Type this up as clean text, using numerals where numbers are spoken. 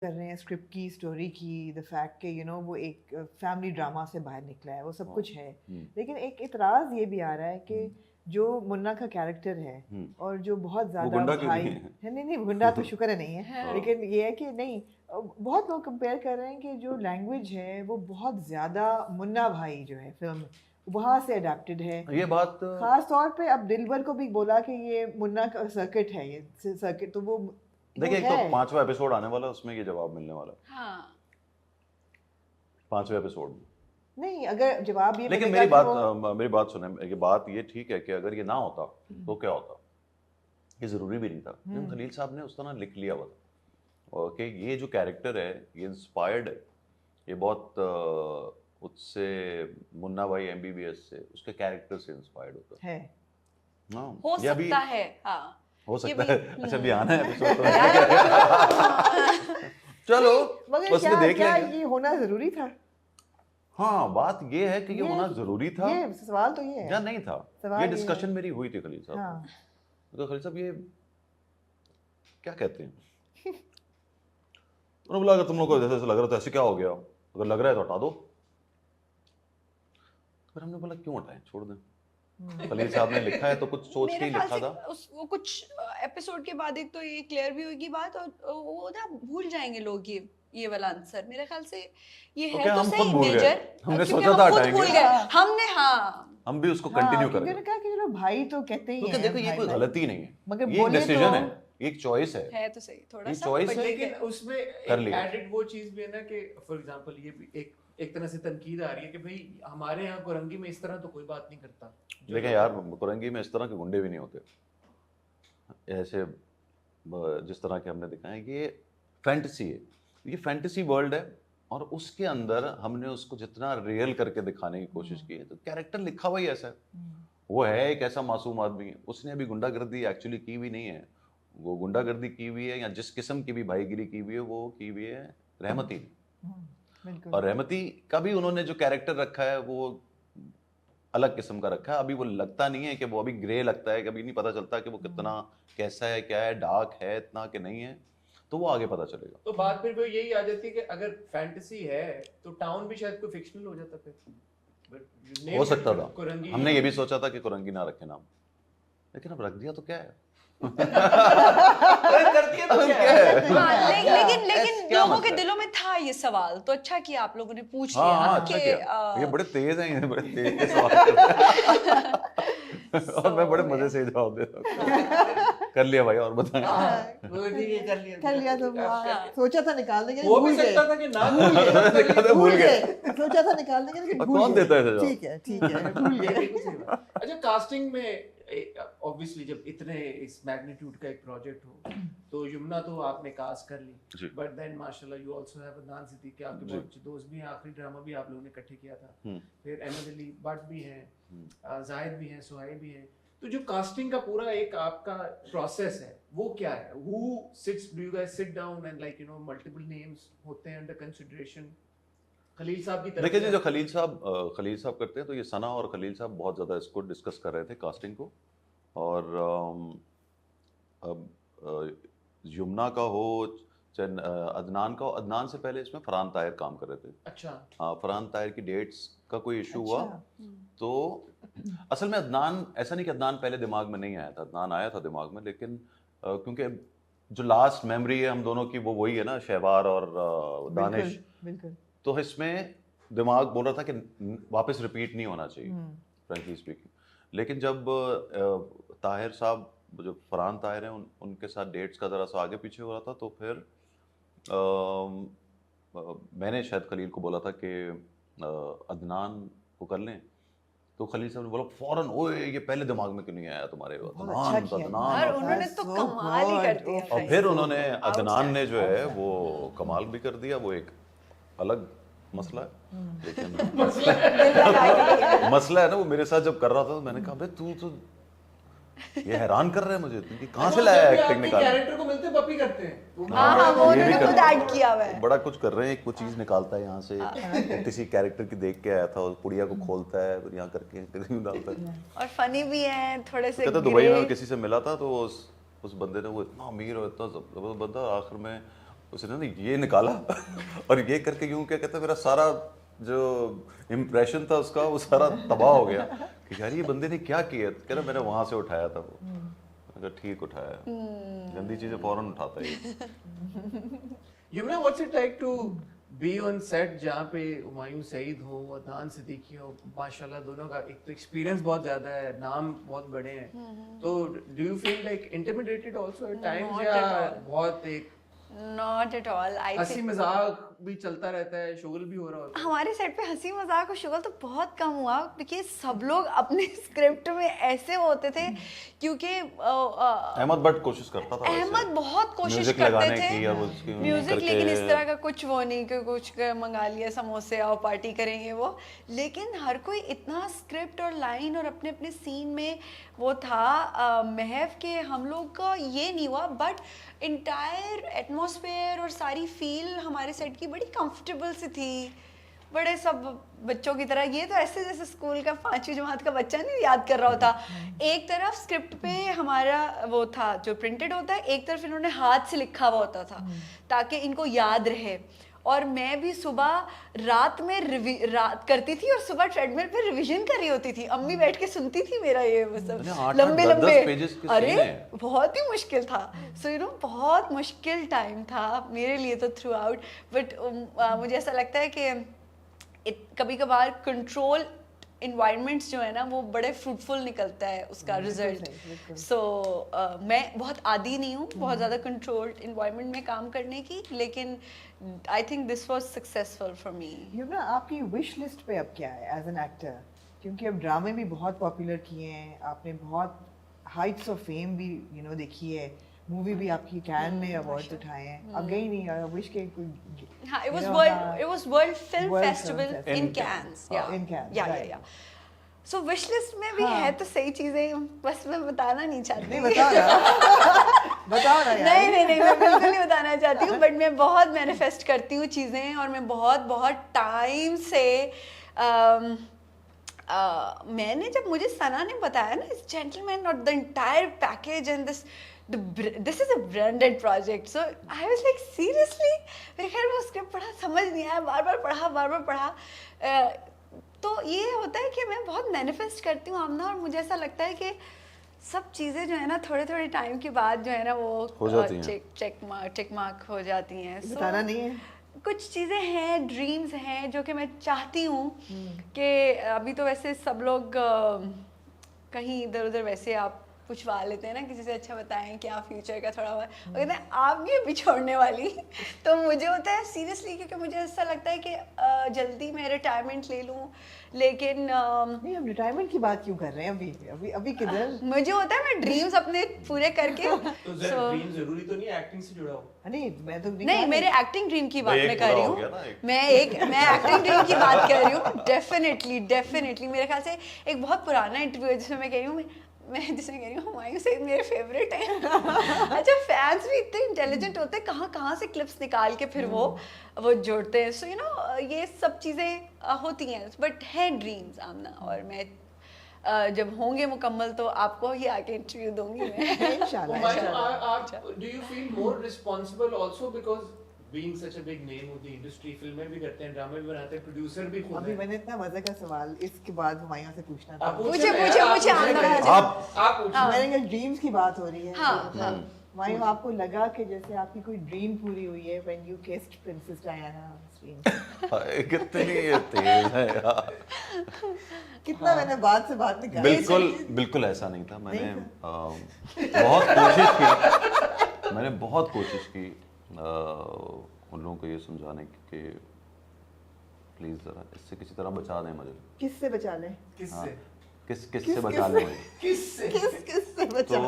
कर रहे हैं स्क्रिप्ट की, स्टोरी की, द फैक्ट कि वो एक फैमिली ड्रामा से बाहर निकला है, वो सब कुछ है। लेकिन एक इतराज़ ये भी आ रहा है कि जो मुन्ना का कैरेक्टर है और जो बहुत ज़्यादा गुंडा क्यों भाई नहीं है? नहीं गुंडा तो शुक्र है नहीं है, हाँ। लेकिन ये है कि नहीं, बहुत लोग कंपेयर कर रहे हैं कि जो लैंग्वेज है वो बहुत ज़्यादा मुन्ना भाई जो है फिल्म वहाँ से अडेप्टेड है। ये बात खास तौर पे अब दिलबर को भी बोला कि ये मुन्ना का सर्किट है, ये सर्किट तो वो देखिए, एक है। तो 5वां एपिसोड आने वाला है, उसमें ये जवाब मिलने वाला है। हाँ 5वें एपिसोड में। नहीं, अगर जवाब ये लेकिन मिलेगा कि मेरी बात सुने, ये बात ये ठीक है कि अगर ये ना होता तो क्या होता, ये जरूरी भी नहीं था, लेकिन खलील साहब ने उस तरह लिख लिया हुआ था और कि ये जो कैरेक्टर है ये इंस्पायर्ड है, ये बहुत उससे मुन्ना भाई एमबीबीएस से उसके कैरेक्टर से इंस्पायर्ड होता है। हाँ, हो ये अभी सकता है। हाँ हो ये सकता भी- है। अच्छा भी आना है एपिसोड तो चलो मगर उसमें क्या देख क्या लेंगे। ये होना जरूरी था? हाँ, बात ये है कि ये होना जरूरी था ये सवाल तो ये है या नहीं था। सवाल ये ये डिस्कशन है। मेरी हुई थी खलील साहब। हाँ। तो खलील साहब ये क्या कहते हैं? उन्होंने बोला अगर तुम लोग को जैसे लग रहा है तो ऐसे क्या हो गया, अगर लग रहा है तो हटा दो। फिर हमने बोला क्यों हटाएं, छोड़ दें। खलील साहब ने लिखा है तो कुछ सोच के ही मेरे ख्याल लिखा से था। वो कुछ एपिसोड के बाद एक तो ये क्लियर भी होगी बात, और वो ना भूल जाएंगे लोग ये वाला आंसर। मेरे ख्याल से ये है क्या तो हम सही खुद भूल गए? मेजर, हमने क्योंकि सोचा हम था खुद हटाएंगे। भूल गए हमने। हाँ हम भी उसको हाँ, कंटिन्यू क्योंकि करेंगे उन्होंने कहा कि चलो भाई तो कहते ही क्योंकि हैं, देखो ये भाई कोई भाई। गलती नहीं है, मगर ये एक बोलिए डिसीजन तो है, एक चॉइस है। तो सही थोड़ा ये सा choice but है। ठीक लेकिन उसमें कर एक लिया। एडिड वो चीज भी है ना कि फॉर एग्जांपल ये भी एक तरह से तनकीद आ रही है कि भाई हमारे यहाँ कुरंगी में इस तरह तो कोई बात नहीं करता। देखें यार, कुरंगी में इस तरह के गुंडे भी नहीं होते ऐसे जिस तरह के हमने दिखाए। ये फैंटेसी है, ये फैंटेसी वर्ल्ड है और उसके अंदर हमने उसको जितना रियल करके दिखाने की कोशिश की है, तो कैरेक्टर लिखा हुआ ही ऐसा है। वो है एक ऐसा मासूम आदमी, उसने अभी गुंडागर्दी एक्चुअली की हुई नहीं है। वो गुंडागर्दी की हुई है या जिस किस्म की भी भाईगिरी की हुई है वो की हुई है रहमती ने। बिल्कुल। और रहमती का भी उन्होंने जो कैरेक्टर रखा है वो अलग किस्म का रखा है। अभी वो लगता नहीं है कि वो अभी ग्रे लगता है, कभी नहीं पता चलता कि वो कितना कैसा है, क्या है, डार्क है इतना कि नहीं है, तो वो आगे पता चलेगा। तो बात फिर वो यही आ जाती है कि अगर फैंटेसी है तो टाउन भी शायद कोई फिक्शनल हो जाता फिर। हो सकता था, कुरंगी हमने ये भी सोचा था कि कुरंगी ना रखे नाम, लेकिन अब रख दिया तो क्या है। कर दिया तो क्या है? हाँ, लेकिन क्या लोगों के मतलब? दिलों में था ये सवाल, तो अच्छा किया आप लोगों ने पूछ हाँ लिया हाँ, अच्छा कि, किया। ये बड़े तेज हैं, ये बड़े तेज के सवाल करते हैं। और मैं बड़े मजे से जवाब देता हूँ। कर लिया भाई, और बताएं। वो ठीक है, कर लिया कर लिया तो सोचा था निकाल देंगे, वो भूल भी गए। सकता था कि ना भूल गए। सोचा था निकाल देंगे लेकिन और भूल कौन गए। देता है ऐसे जवाब? ठीक है भूल गए। बिल्कुल सही बात। अच्छा, कास्टिंग में ऑब्वियसली जब इतने इस मैग्नीट्यूड का एक प्रोजेक्ट हो तो यमुना तो आपने कास्ट कर जी। ली, बट देन माशाल्लाह you also have Adnan Siddiqui, आपके बहुत अच्छे दोस्त भी हैं, आखिरी ड्रामा भी आप लोगों ने इकट्ठे किया था। फिर अहमद अली भट्ट भी हैं, जाहिद भी हैं, सुहाइब भी हैं। तो जो कास्टिंग का पूरा एक आपका प्रोसेस है वो क्या है? Who sits, do you guys sit down and like multiple names होते हैं अंडर कंसीडरेशन? खलील साहब की तरफ देखिए जी, से जो खलील साहब करते हैं, तो ये सना और खलील साहब बहुत ज़्यादा इसको डिस्कस कर रहे थे कास्टिंग को। और अब यमुना का हो चाहे अदनान का हो, अदनान से पहले इसमें फरहान ताहिर काम कर रहे थे। अच्छा, हाँ, फरहान ताहिर की डेट्स का कोई इशू हुआ, अच्छा। तो असल में अदनान, ऐसा नहीं कि अदनान पहले दिमाग में नहीं आया था, अदनान आया था दिमाग में, लेकिन क्योंकि जो लास्ट मेमोरी है हम दोनों की वो वही है ना, शहवार और दानिश, बिल्कुल। तो इसमें दिमाग बोल रहा था कि वापस रिपीट नहीं होना चाहिए फ्रेंकली स्पीकिंग। लेकिन जब ताहिर साहब, जो फरहान ताहिर हैं, उनके साथ डेट्स का ज़रा सा आगे पीछे हो रहा था, तो फिर मैंने शायद खलील को बोला था कि अदनान को कर लें, तो खलील साहब ने बोला फौरन, ओए ये पहले दिमाग में क्यों नहीं आया तुम्हारे, अच्छा किया। अदनान। और उन्होंने तो So कमाल ही कर good. दिया और भाई। फिर उन्होंने अदनान ने जो है outstanding. वो कमाल भी कर दिया, वो एक अलग मसला है। लेकिन दिल लगा के किया। मसला है ना, वो मेरे साथ जब कर रहा था तो मैंने कहा, भाई तू तो ये हैरान कर रहा है मुझे, तू कहाँ से लाया एक्टिंग निकाल। कैरेक्टर को मिलते पपी करते हैं। हाँ, वो ये भी उन्होंने कर- खुद ऐड किया हुआ है। बड़ा कुछ कर रहे हैं, कुछ चीज निकालता है यहाँ से, किसी कैरेक्टर की देख के आया था, उस पुड़िया को खोलता है, फिर यहाँ करके कहीं डालता है। और फनी भी है थोड़े से। कहता दुबई में ग्रे। किसी से मिला था, तो उस बंदे ने, वो इतना अमीर और इतना जबरदस्त बंदा, आखिर में उसने ना ये निकाला और ये करके यूं क्या कहता है, मेरा सारा जो इम्प्रेशन था उसका वो सारा तबाह हो गया कि यार ये बंदे ने क्या किया। कह रहा मैंने वहां से उठाया था वो। मैंने कहा ठीक उठाया, गंदी चीजें फौरन उठाता है। Yamuna, what's it like to be on set जहाँ पे हुमायूं सईद हो, अदनान सिद्दीकी हो, माशाल्लाह दोनों का एक तो एक्सपीरियंस बहुत ज्यादा है, नाम बहुत बड़े हैं, तो do you feel like intimidated also at times, या बहुत एक Not at all. I हंसी think मजाक भी चलता रहता है, शुगल भी हो रहा होता है? हमारे सेट पे हंसी मजाक और शुगल तो बहुत कम हुआ, क्योंकि सब लोग अपने स्क्रिप्ट में ऐसे होते थे, क्योंकि अहमद बट कोशिश करता था, अहमद बहुत कोशिश म्यूजिक करते लगाने थे की और उसकी म्यूजिक, करके- लेकिन इस तरह का कुछ वो नहीं कि कुछ मंगा लिया समोसे और पार्टी करेंगे वो, लेकिन हर कोई इतना स्क्रिप्ट और लाइन और अपने अपने सीन में वो था। महव के हम लोग का ये नहीं हुआ, बट इंटायर एटमॉस्फेयर और सारी फील हमारे सेट की बड़ी कंफर्टेबल सी थी, बड़े सब बच्चों की तरह। ये तो ऐसे जैसे स्कूल का 5वीं जमात का बच्चा नहीं याद कर रहा होता। एक तरफ स्क्रिप्ट पे हमारा वो था जो प्रिंटेड होता है, एक तरफ इन्होंने हाथ से लिखा हुआ होता था ताकि इनको याद रहे। और मैं भी सुबह रात में रात करती थी और सुबह ट्रेडमिल पे रिवीजन कर रही होती थी, अम्मी बैठ के सुनती थी मेरा ये सब लंबे लंबे, अरे बहुत ही मुश्किल था। सो यू नो बहुत मुश्किल टाइम था मेरे लिए तो थ्रू आउट। बट मुझे ऐसा लगता है कि कभी कभार कंट्रोल इन्वायरमेंट्स जो है ना वो बड़े फ्रूटफुल निकलता है उसका रिजल्ट। सो मैं बहुत आदी नहीं हूँ बहुत ज़्यादा कंट्रोल्ड इन्वायरमेंट में काम करने की, लेकिन I think this was successful for me. Yamuna, आपकी विश लिस्ट पे अब क्या है एज एन एक्टर? क्योंकि अब ड्रामे भी बहुत पॉपुलर किए हैं, आपने बहुत हाइट्स ऑफ फेम भी देखी है, मूवी भी आपकी कैन में अवार्ड उठाए हैं। अब गई नहीं विश के कोई, हाँ, it was World Film Festival in Cannes, in Cannes, yeah. So wish list में भी है तो सही चीजें, बस मैं बताना नहीं चाहती। नहीं बताओ ना यार। नहीं मैं बिल्कुल नहीं बताना चाहती हूँ, बट मैं बहुत मैनिफेस्ट करती हूँ चीजें, और मैं बहुत टाइम से मैंने जब मुझे सना ने बताया ना इस जेंटलमैन और the entire package and this is a branded project, so I was like seriously, मेरे ख्याल वो स्क्रिप्ट पढ़ा समझ नहीं आया, बार बार पढ़ा। तो ये होता है कि मैं बहुत मैनिफेस्ट करती हूँ आमना, और मुझे ऐसा लगता है कि सब चीज़ें जो है ना थोड़े टाइम के बाद जो है ना वो चेक मार्क हो जाती हैं। बताना नहीं है, कुछ चीज़ें हैं, ड्रीम्स हैं जो कि मैं चाहती हूँ कि अभी तो वैसे सब लोग कहीं इधर उधर वैसे आप पूछवा लेते हैं ना किसी से, अच्छा बताएं क्या फ्यूचर का थोड़ा बहुत, और कहते हैं आप नहीं अभी छोड़ने वाली। तो मुझे होता है सीरियसली, क्योंकि मुझे ऐसा लगता है कि जल्दी मैं रिटायरमेंट ले लूँ, लेकिन नहीं हम रिटायरमेंट की बात क्यों कर रहे हैं अभी किधर? मुझे होता है मैं ड्रीम्स अपने पूरे करके तो ड्रीम जरूरी तो नहीं एक्टिंग से जुड़ा हो? नहीं मैं तो नहीं, मेरे एक्टिंग ड्रीम की बात मैं कर रही हूँ, मैं एक्टिंग ड्रीम की बात कर रही हूँ। डेफिनेटली मेरे ख्याल से एक बहुत पुराना इंटरव्यू है जिसमें मैं कह रही हूँ मैं जिसमें कह रही हूँ हुमायूं सईद मेरे फेवरेट हैं। अच्छा, फैंस भी इतने इंटेलिजेंट होते हैं, कहाँ से क्लिप्स निकाल के फिर वो जोड़ते हैं। सो यू नो ये सब चीज़ें होती हैं, बट है ड्रीम्स आमना, और मैं जब होंगे मुकम्मल तो आपको ही आके इंटरव्यू दूंगी मैं। इंशाल्लाह। Do you feel more responsible also because being such a big name of the industry, फिल्में भी करते हैं, ड्रामे भी बनाते हैं, प्रोड्यूसर भी खुद अभी हैं? मैंने इतना मजे का सवाल इसके बाद हुमायूं से पूछना था। पूछे आप मैंने कहा ड्रीम्स की बात हो रही है। हाँ। हुमायूं, आपको लगा कि जैसे आपकी कोई ड्रीम पूरी हुई है when you kissed Princess Diana on screen? कितनी ये तेज है यार। कितना मैंने बात से बात निकाली। बिल्कुल ऐसा नहीं था। मैंने बहुत कोशिश की, बहुत कोशिश की उन लोगों को ये समझाने की कि प्लीज जरा इससे किसी तरह बचा दें मुझे। किससे बचा लें? किससे? किससे बचा लें मुझे? किससे बचा? तो